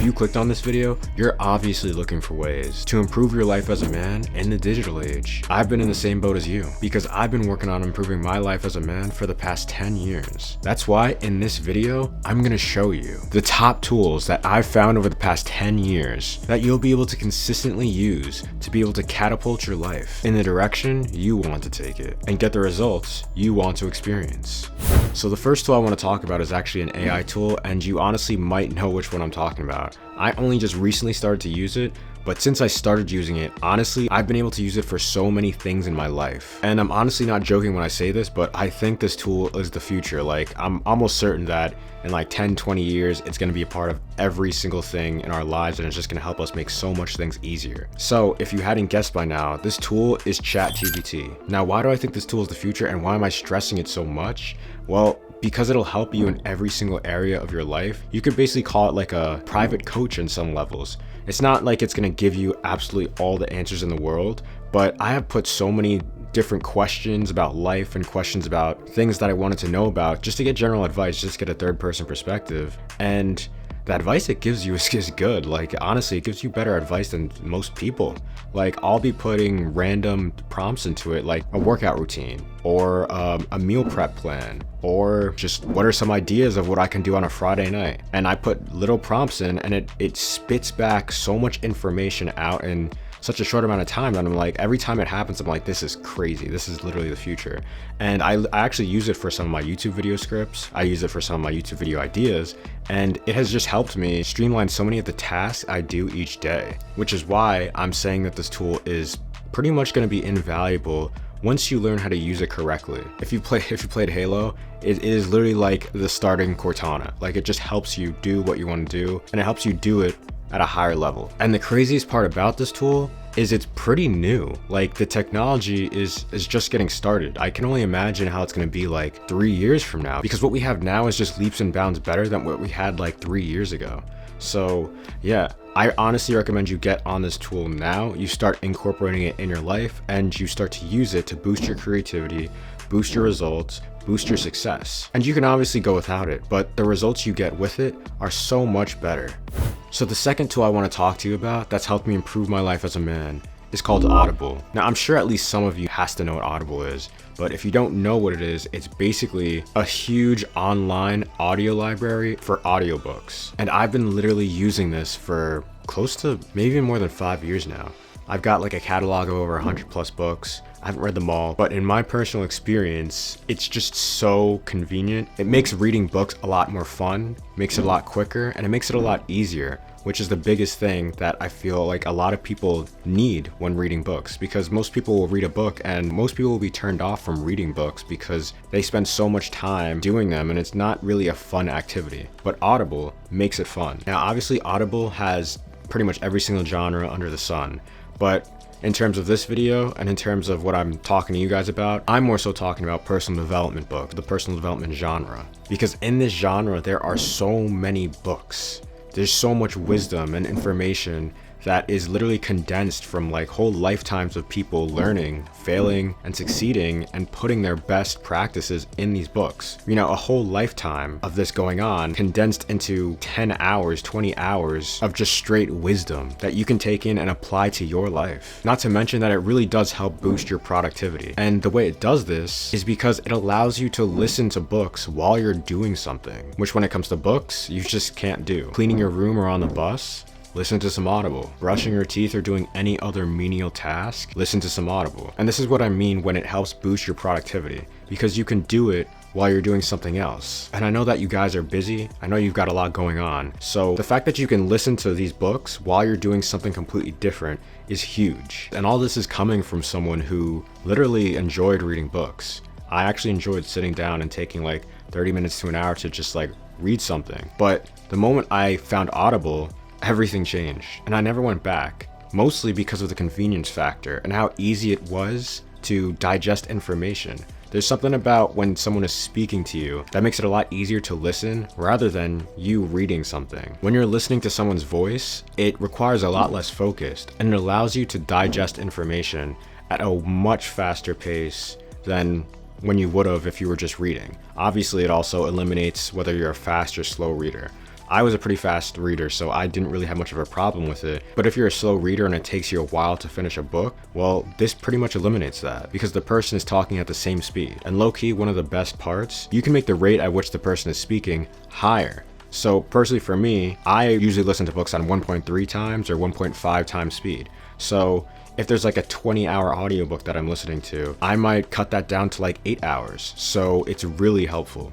you clicked on this video, you're obviously looking for ways to improve your life as a man in the digital age. I've been in the same boat as you because I've been working on improving my life as a man for the past 10 years. That's why in this video, I'm gonna show you the top tools that I've found over the past 10 years that you'll be able to consistently use to be able to catapult your life in the direction you want to take it and get the results you want to experience. So the first tool I want to talk about is actually an AI tool, and you honestly might know which one I'm talking about. I only just recently started to use it, but since I started using it, honestly, I've been able to use it for so many things in my life. And I'm honestly not joking when I say this, but I think this tool is the future. Like, I'm almost certain that in like 10, 20 years, it's gonna be a part of every single thing in our lives, and it's just gonna help us make so much things easier. So if you hadn't guessed by now, this tool is ChatGPT. Now, why do I think this tool is the future, and why am I stressing it so much? Well, because it'll help you in every single area of your life. You could basically call it like a private coach in some levels. It's not like it's gonna give you absolutely all the answers in the world, but I have put so many different questions about life and questions about things that I wanted to know about just to get general advice, just to get a third person perspective. And the advice it gives you is good. Like, honestly, it gives you better advice than most people. Like, I'll be putting random prompts into it, like a workout routine or a meal prep plan, or just what are some ideas of what I can do on a Friday night. And I put little prompts in, and it spits back so much information out in such a short amount of time that I'm like, every time it happens, I'm like, this is crazy. This is literally the future. And I actually use it for some of my YouTube video scripts. I use it for some of my YouTube video ideas, and it has just helped me streamline so many of the tasks I do each day, which is why I'm saying that this tool is pretty much going to be invaluable once you learn how to use it correctly. If you played Halo, it is literally like the starting Cortana. Like, it just helps you do what you want to do, and it helps you do it at a higher level. And the craziest part about this tool is it's pretty new. Like, the technology is just getting started. I can only imagine how it's going to be like 3 years from now, because what we have now is just leaps and bounds better than what we had like 3 years ago. So yeah, I honestly recommend you get on this tool now. You start incorporating it in your life, and you start to use it to boost your creativity, boost your results, boost your success. And you can obviously go without it, but the results you get with it are so much better. So the second tool I want to talk to you about that's helped me improve my life as a man is called Audible. Now, I'm sure at least some of you has to know what Audible is, but if you don't know what it is, it's basically a huge online audio library for audiobooks. And I've been literally using this for close to maybe even more than 5 years now. I've got like a catalog of over 100 plus books. I haven't read them all, but in my personal experience, it's just so convenient. It makes reading books a lot more fun, makes it a lot quicker, and it makes it a lot easier, which is the biggest thing that I feel like a lot of people need when reading books, because most people will read a book and most people will be turned off from reading books because they spend so much time doing them and it's not really a fun activity. But Audible makes it fun. Now, obviously Audible has pretty much every single genre under the sun, but in terms of this video and in terms of what I'm talking to you guys about, I'm more so talking about personal development books, the personal development genre, because in this genre, there are so many books. There's so much wisdom and information that is literally condensed from like whole lifetimes of people learning, failing, and succeeding, and putting their best practices in these books. You know, a whole lifetime of this going on condensed into 10 hours, 20 hours of just straight wisdom that you can take in and apply to your life. Not to mention that it really does help boost your productivity. And the way it does this is because it allows you to listen to books while you're doing something, which when it comes to books, you just can't do. Cleaning your room or on the bus, listen to some Audible. Brushing your teeth or doing any other menial task, listen to some Audible. And this is what I mean when it helps boost your productivity, because you can do it while you're doing something else. And I know that you guys are busy. I know you've got a lot going on. So the fact that you can listen to these books while you're doing something completely different is huge. And all this is coming from someone who literally enjoyed reading books. I actually enjoyed sitting down and taking like 30 minutes to an hour to just like read something. But the moment I found Audible, everything changed, and I never went back, mostly because of the convenience factor and how easy it was to digest information. There's something about when someone is speaking to you that makes it a lot easier to listen rather than you reading something. When you're listening to someone's voice, it requires a lot less focus, and it allows you to digest information at a much faster pace than when you would have if you were just reading. Obviously, it also eliminates whether you're a fast or slow reader. I was a pretty fast reader, so I didn't really have much of a problem with it. But if you're a slow reader and it takes you a while to finish a book, well, this pretty much eliminates that because the person is talking at the same speed. And low-key, one of the best parts, you can make the rate at which the person is speaking higher. So personally for me, I usually listen to books on 1.3 times or 1.5 times speed. So if there's like a 20-hour audiobook that I'm listening to, I might cut that down to like 8 hours. So it's really helpful.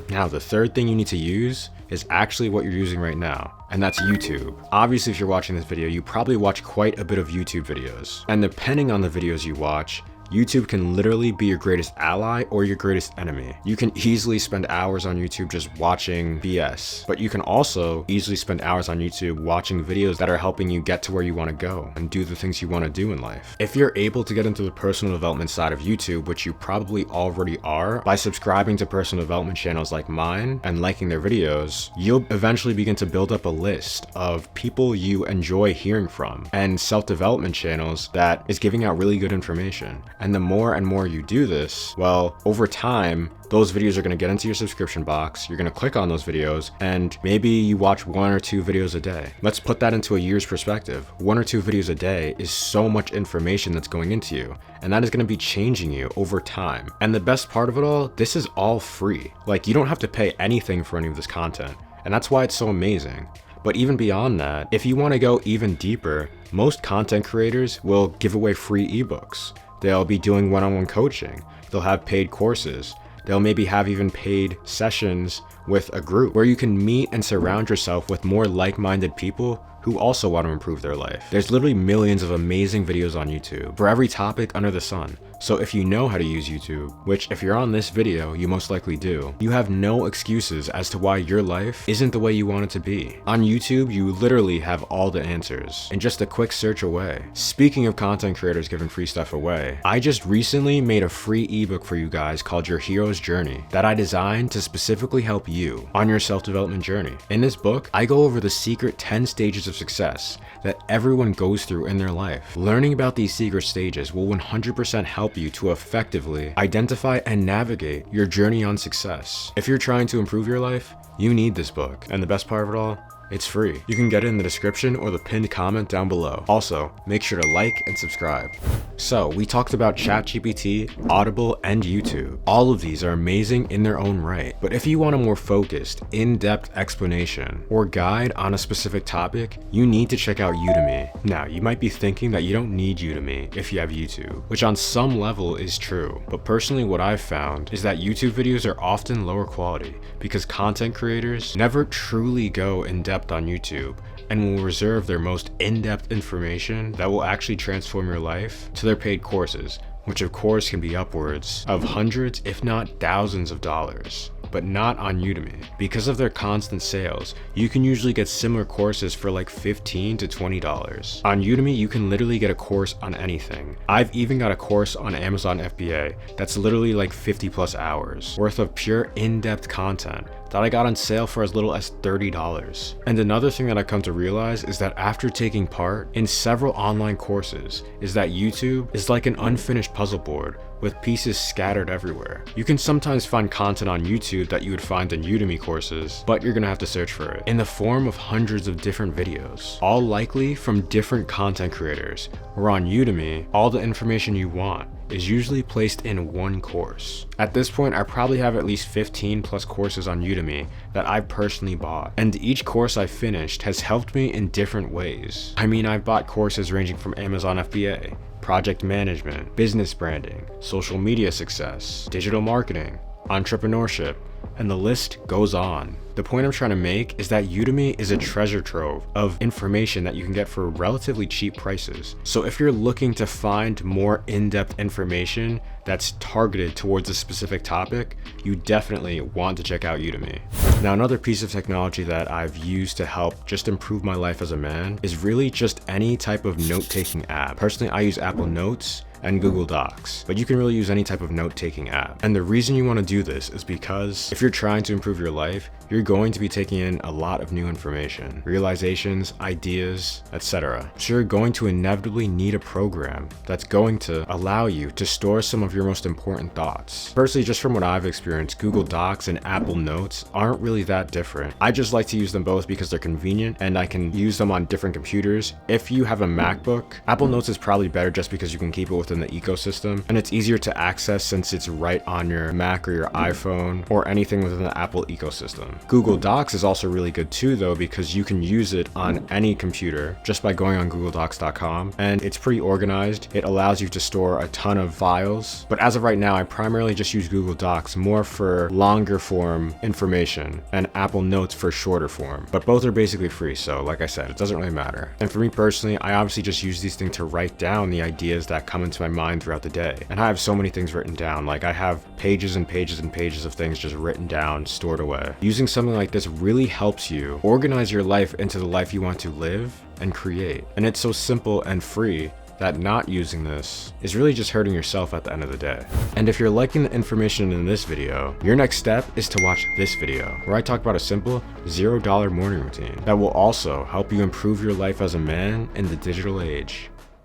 Now, the third thing you need to use is actually what you're using right now, and that's YouTube. Obviously, if you're watching this video, you probably watch quite a bit of YouTube videos. And depending on the videos you watch, YouTube can literally be your greatest ally or your greatest enemy. You can easily spend hours on YouTube just watching BS, but you can also easily spend hours on YouTube watching videos that are helping you get to where you want to go and do the things you want to do in life. If you're able to get into the personal development side of YouTube, which you probably already are, by subscribing to personal development channels like mine and liking their videos, you'll eventually begin to build up a list of people you enjoy hearing from and self-development channels that is giving out really good information. And the more and more you do this, well, over time, those videos are going to get into your subscription box. You're going to click on those videos and maybe you watch 1 or 2 videos a day. Let's put that into a year's perspective. 1 or 2 videos a day is so much information that's going into you, and that is going to be changing you over time. And the best part of it all, this is all free. Like, you don't have to pay anything for any of this content. And that's why it's so amazing. But even beyond that, if you want to go even deeper, most content creators will give away free ebooks. They'll be doing one-on-one coaching. They'll have paid courses. They'll maybe have even paid sessions with a group where you can meet and surround yourself with more like-minded people who also want to improve their life. There's literally millions of amazing videos on YouTube for every topic under the sun. So if you know how to use YouTube, which if you're on this video, you most likely do, you have no excuses as to why your life isn't the way you want it to be. On YouTube, you literally have all the answers in just a quick search away. Speaking of content creators giving free stuff away, I just recently made a free ebook for you guys called Your Hero's Journey that I designed to specifically help you on your self-development journey. In this book, I go over the secret 10 stages of success that everyone goes through in their life. Learning about these secret stages will 100% help you to effectively identify and navigate your journey on success. If you're trying to improve your life, you need this book. And the best part of it all, it's free. You can get it in the description or the pinned comment down below. Also, make sure to like and subscribe. So, we talked about ChatGPT, Audible, and YouTube. All of these are amazing in their own right. But if you want a more focused, in-depth explanation or guide on a specific topic, you need to check out Udemy. Now, you might be thinking that you don't need Udemy if you have YouTube, which on some level is true. But personally, what I've found is that YouTube videos are often lower quality because content creators never truly go in depth on YouTube and will reserve their most in-depth information that will actually transform your life to their paid courses, which of course can be upwards of hundreds if not thousands of dollars. But not on Udemy. Because of their constant sales, you can usually get similar courses for like $15 to $20. On Udemy, you can literally get a course on anything. I've even got a course on Amazon FBA that's literally like 50+ hours worth of pure in-depth content that I got on sale for as little as $30. And another thing that I've come to realize is that after taking part in several online courses is that YouTube is like an unfinished puzzle board with pieces scattered everywhere. You can sometimes find content on YouTube that you would find in Udemy courses, but you're gonna have to search for it in the form of hundreds of different videos, all likely from different content creators. Where on Udemy, all the information you want is usually placed in one course. At this point, I probably have at least 15+ courses on Udemy that I've personally bought, and each course I've finished has helped me in different ways. I mean, I've bought courses ranging from Amazon FBA, project management, business branding, social media success, digital marketing, entrepreneurship, and the list goes on. The point I'm trying to make is that Udemy is a treasure trove of information that you can get for relatively cheap prices. So if you're looking to find more in-depth information that's targeted towards a specific topic, you definitely want to check out Udemy. Now, another piece of technology that I've used to help just improve my life as a man is really just any type of note-taking app. Personally, I use Apple Notes, and Google Docs, but you can really use any type of note-taking app. And the reason you want to do this is because if you're trying to improve your life, you're going to be taking in a lot of new information, realizations, ideas, etc. So you're going to inevitably need a program that's going to allow you to store some of your most important thoughts. Personally, just from what I've experienced, Google Docs and Apple Notes aren't really that different. I just like to use them both because they're convenient and I can use them on different computers. If you have a MacBook, Apple Notes is probably better just because you can keep it within the ecosystem and it's easier to access since it's right on your Mac or your iPhone or anything within the Apple ecosystem. Google Docs is also really good too though, because you can use it on any computer just by going on googledocs.com, and it's pretty organized. It allows you to store a ton of files, but as of right now I primarily just use Google Docs more for longer form information and Apple Notes for shorter form, but both are basically free, so like I said, it doesn't really matter. And for me personally, I obviously just use these things to write down the ideas that come into my mind throughout the day, and I have so many things written down. Like I have pages and pages and pages of things just written down, stored away. Using something like this really helps you organize your life into the life you want to live and create, and it's so simple and free that not using this is really just hurting yourself at the end of the day. And if you're liking the information in this video, your next step is to watch this video where I talk about a simple $0 morning routine that will also help you improve your life as a man in the digital age.